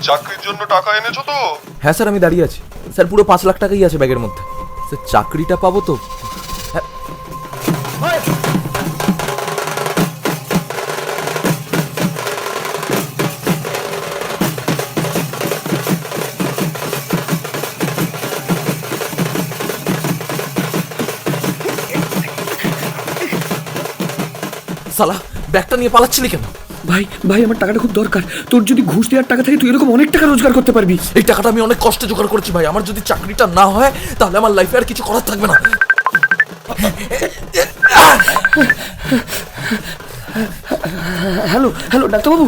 চাকরির জন্য টাকা এনেছো তো? হ্যাঁ স্যার, আমি দাঁড়িয়ে আছি স্যার, পুরো 5 লাখ টাকাই আছে ব্যাগের মধ্যে স্যার। চাকরিটা পাবো তো? হ্যাঁ। সালা, ব্যাগটা নিয়ে পালাচ্ছিলি কেন? ভাই ভাই আমার টাকাটা খুব দরকার। তোর যদি ঘুষ দেওয়ার টাকা থাকে তুই এরকম অনেক টাকা রোজগার করতে পারবি। এই টাকাটা আমি অনেক কষ্টে জোগাড় করেছি ভাই। আমার যদি চাকরিটা না হয় তাহলে আমার লাইফে আর কিছু করার থাকবে না। হ্যালো হ্যালো ডাক্তারবাবু,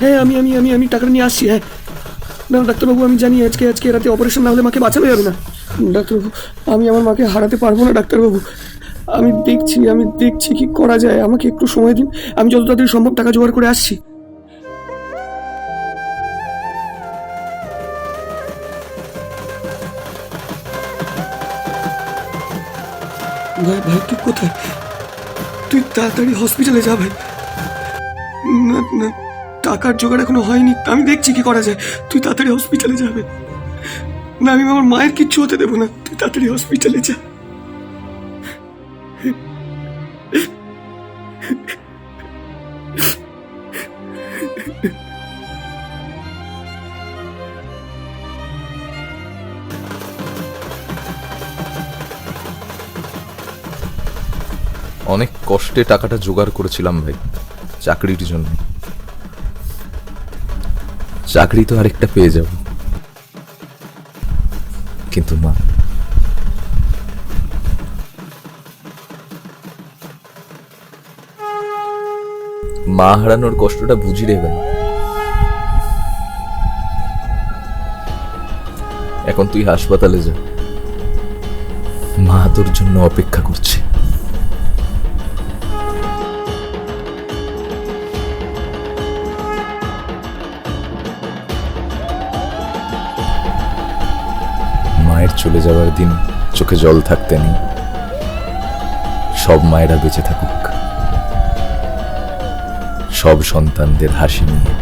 হ্যাঁ আমি আমি আমি আমি টাকাটা নিয়ে আসছি। হ্যাঁ না ডাক্তারবাবু, আমি জানি আজকে রাতে অপারেশন না হলে মাকে বাঁচানো যাবে না। ডাক্তারবাবু, আমি আমার মাকে হারাতে পারবো না ডাক্তারবাবু। আমি দেখছি কি করা যায়। আমাকে একটু সময় দিন, আমি যত তাড়াতাড়ি সম্ভব টাকা জোগাড় করে আসছি। ভাই ভাই তুই কোথায়? তুই তাড়াতাড়ি হসপিটালে যা ভাই। না না, টাকার জোগাড় এখনো হয়নি, আমি দেখছি কি করা যায়। তুই তাড়াতাড়ি হসপিটালে যাবে। না, আমি আমার মায়ের কিচ্ছু হতে দেবো না। তুই তাড়াতাড়ি হসপিটালে যা। অনেক কষ্টে টাকাটা জোগাড় করেছিলাম ভাই চাকরির জন্য। চাকরি তো আরেকটা পেয়ে যাব, কিন্তু মা হারানোর কষ্টটা বুঝি রে ভাই। এখন তুই হাসপাতালে যা, মা তোর জন্য অপেক্ষা করছে। মায়ের চলে যাওয়ার দিন চোখে জল থাকতে নেই। সব মায়েরা বেঁচে থাকুক, সব সন্তানদের হাসি নিয়ে।